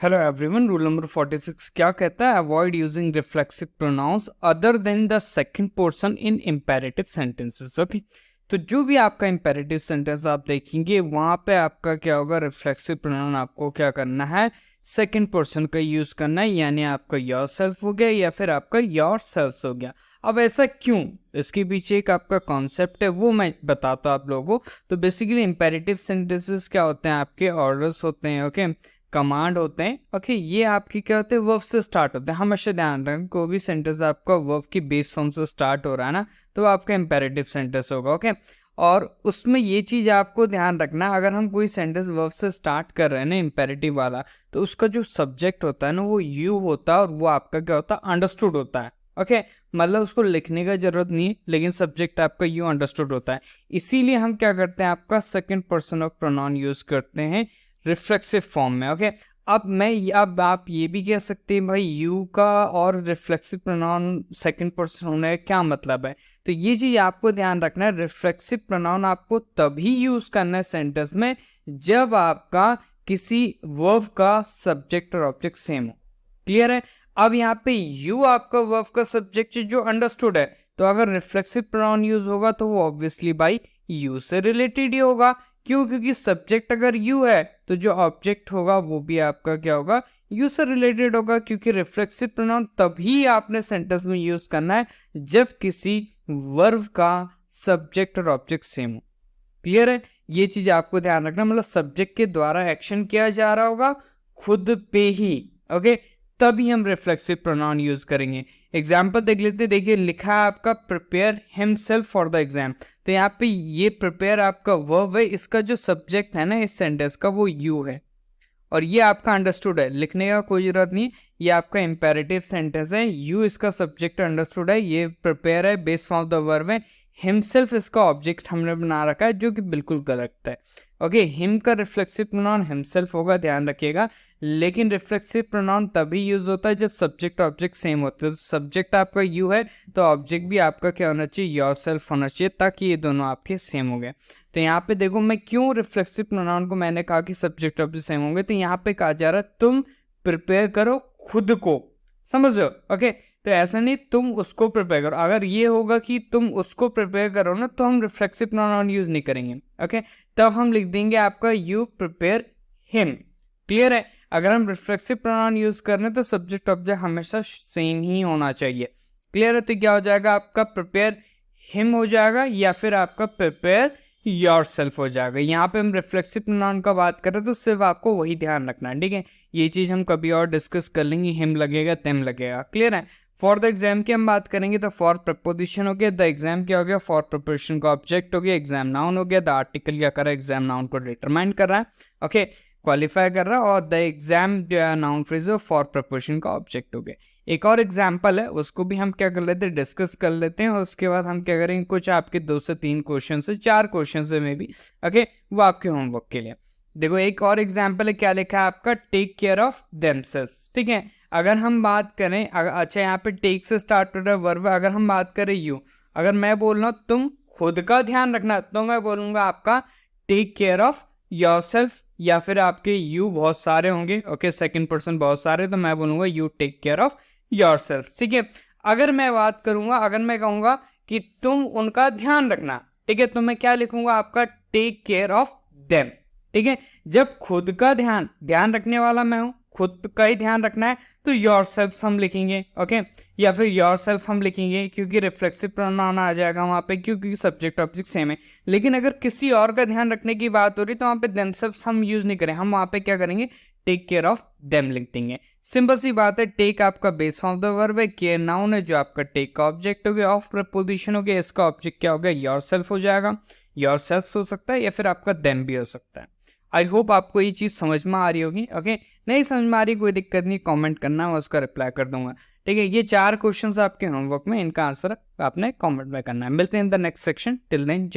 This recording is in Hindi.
हेलो एवरीवन, रूल नंबर 46 क्या कहता है? Avoid using reflexive pronouns other than the second person in imperative sentences. Okay, तो जो भी आपका इंपेरेटिव सेंटेंस आप देखेंगे वहां पे आपका क्या होगा, रिफ्लेक्सिव प्रोनाउन आपको क्या करना है, सेकंड पर्सन का यूज करना है, यानी आपका योर सेल्फ हो गया या फिर आपका योर सेल्फ हो गया। अब ऐसा क्यों, इसके पीछे एक आपका कॉन्सेप्ट है, वो मैं बताता हूँ आप लोगों को। तो बेसिकली इंपेरेटिव सेंटेंसेस क्या होते हैं, आपके ऑर्डर्स होते हैं, ओके, कमांड होते हैं। ओके, ये आपकी क्या होते हैं, वर्ब से स्टार्ट होते हैं। हमेशा ध्यान रखें, कोई भी सेंटेंस आपका वर्ब की बेस फॉर्म से स्टार्ट हो रहा है ना, तो आपका इंपेरेटिव सेंटेंस होगा। ओके, और उसमें ये चीज आपको ध्यान रखना, अगर हम कोई सेंटेंस वर्ब से स्टार्ट कर रहे हैं ना, इंपेरेटिव वाला, तो उसका जो सब्जेक्ट होता है ना, वो यू होता है और वो आपका क्या होता है, अंडरस्टूड होता है। ओके, मतलब उसको लिखने का जरूरत नहीं है, लेकिन सब्जेक्ट आपका यू अंडरस्टूड होता है। इसीलिए हम क्या करते हैं, आपका second person of pronoun use करते हैं रिफ्लेक्सिव फॉर्म में। ओके, अब आप ये भी कह सकते हैं भाई, यू का और रिफ्लेक्सिव प्रोनाउन सेकंड पर्सन होने का क्या मतलब है। तो ये चीज आपको ध्यान रखना है, रिफ्लेक्सिव प्रोनाउन आपको तभी यूज करना है सेंटेंस में जब आपका किसी वर्ब का सब्जेक्ट और ऑब्जेक्ट सेम हो। क्लियर है? अब यहाँ पे यू आपका वर्ब का सब्जेक्ट जो अंडरस्टूड है, तो अगर रिफ्लेक्सिव प्रोनाउन यूज होगा तो वो ऑब्वियसली भाई यू से रिलेटेड ही होगा। क्यों? क्योंकि सब्जेक्ट अगर यू है तो जो ऑब्जेक्ट होगा वो भी आपका क्या होगा, यू से रिलेटेड होगा। क्योंकि रिफ्लेक्सिव प्रोनाउन तभी आपने सेंटेंस में यूज करना है जब किसी वर्ब का सब्जेक्ट और ऑब्जेक्ट सेम हो। क्लियर है? ये चीज आपको ध्यान रखना, मतलब सब्जेक्ट के द्वारा एक्शन किया जा रहा होगा खुद पे ही। ओके, तभी हम रिफ्लेक्सिव प्रोनाउन यूज करेंगे। एग्जाम्पल देख लेते हैं। देखिए, लिखा है आपका prepare himself for the exam. तो यहाँ पे ये प्रिपेयर आपका वर्ब है, इसका जो सब्जेक्ट है ना इस सेंटेंस का, वो यू है और ये आपका अंडरस्टूड है, लिखने का कोई जरूरत नहीं। ये आपका इंपेरेटिव सेंटेंस है, यू इसका सब्जेक्ट अंडरस्टूड है, ये प्रिपेयर है, base form of the verb है, हिमसेल्फ इसका ऑब्जेक्ट हमने बना रखा है, जो कि बिल्कुल गलत है। ओके, हिम का रिफ्लेक्सिव प्रोनाउन हिमसेल्फ होगा, ध्यान रखिएगा। लेकिन रिफ्लेक्सिव प्रोनाउन तभी यूज होता है जब सब्जेक्ट ऑब्जेक्ट सेम होते हैं। तो सब्जेक्ट आपका यू है तो ऑब्जेक्ट भी आपका क्या होना चाहिए, योर सेल्फ होना चाहिए, ताकि ये दोनों आपके सेम हो गए। तो यहाँ पे देखो, मैं क्यों रिफ्लेक्सिव प्रोनाउन को मैंने कहा कि सब्जेक्ट ऑब्जेक्ट सेम होंगे, तो यहाँ पे कहा जा रहा है तुम प्रिपेयर करो खुद को, समझ लो। ओके, तो ऐसा नहीं तुम उसको प्रिपेयर करो। अगर ये होगा कि तुम उसको प्रिपेयर करो ना, तो हम रिफ्लेक्सिव प्रोनाउन यूज नहीं करेंगे। ओके, तब हम लिख देंगे आपका यू प्रिपेयर हिम। क्लियर है? अगर हम रिफ्लेक्सिव प्रोनाउन यूज कर रहे हैं तो सब्जेक्ट ऑब्जेक्ट हमेशा सेम ही होना चाहिए। क्लियर है? तो क्या हो जाएगा, आपका प्रिपेयर हिम हो जाएगा या फिर आपका प्रिपेयर योर सेल्फ हो जाएगा। यहाँ पे हम रिफ्लेक्सिव प्रोनाउन का बात कर रहे हैं तो सिर्फ आपको वही ध्यान रखना है, ठीक है। ये चीज हम कभी और डिस्कस कर लेंगे, हिम लगेगा तेम लगेगा। क्लियर है? फॉर द एग्जाम की हम बात करेंगे तो फॉर प्रपोजिशन हो गया, द एग्जाम क्या हो गया, फॉर प्रपोजिशन का ऑब्जेक्ट हो गया, एग्जाम नाउन हो गया, द आर्टिकल क्या कर रहा है, एग्जाम नाउन को डिटरमाइन कर रहा है, ओके, क्वालिफाई कर रहा है, और the exam noun phrase for preposition का ऑब्जेक्ट हो गया। एक और एग्जाम्पल है, उसको भी हम क्या कर लेते हैं, डिस्कस कर लेते हैं, और उसके बाद हम क्या करेंगे, कुछ आपके 2 से 3 क्वेश्चन से 4 क्वेश्चन से मे बी, ओके, वो आपके होमवर्क के लिए। देखो, एक और एग्जाम्पल है, क्या लिखा है आपका, टेक केयर ऑफ देमसेल्फ। ठीक है, अगर हम बात करें, अच्छा यहाँ पे टेक से स्टार्ट हो रहा है वर्ब, अगर हम बात करें यू, अगर मैं बोल रहा हूँ तुम खुद का ध्यान रखना, तो मैं बोलूंगा आपका टेक केयर ऑफ योरसेल्फ, या फिर आपके यू बहुत सारे होंगे, ओके, सेकंड पर्सन बहुत सारे, तो मैं बोलूंगा you take care of yourself. ठीक है, अगर मैं बात करूंगा, अगर मैं कहूंगा कि तुम उनका ध्यान रखना, ठीक है, तो मैं क्या लिखूंगा, आपका टेक केयर ऑफ देम। ठीक है, जब खुद का ध्यान रखने वाला मैं हूं, खुद का ही ध्यान रखना है, तो योर सेल्फ हम लिखेंगे, ओके, या फिर योर सेल्फ हम लिखेंगे, क्योंकि रिफ्लेक्सिव प्रोनाउन आ जाएगा वहां पे, क्योंकि सब्जेक्ट ऑब्जेक्ट सेम है। लेकिन अगर किसी और का ध्यान रखने की बात हो रही तो वहां पे देमसेल्फ हम यूज नहीं करें, हम वहां पे क्या करेंगे, टेक केयर ऑफ देम लिख देंगे। सिंपल सी बात है, टेक आपका base form of the verb है, केयर नाउन है, जो आपका टेक का ऑब्जेक्ट हो गया, ऑफ प्रपोजिशन हो गया, इसका ऑब्जेक्ट क्या हो गया, योर सेल्फ हो जाएगा। योर सेल्फ हो सकता है या फिर आपका देम भी हो सकता है। आई होप आपको ये चीज समझ में आ रही होगी। ओके, नहीं समझ में आ रही, कोई दिक्कत नहीं, कमेंट करना, मैं उसका रिप्लाई कर दूंगा। ठीक है, ये 4 क्वेश्चंस आपके होमवर्क में, इनका आंसर आपने कमेंट में करना है। मिलते हैं in the next section, till then जय।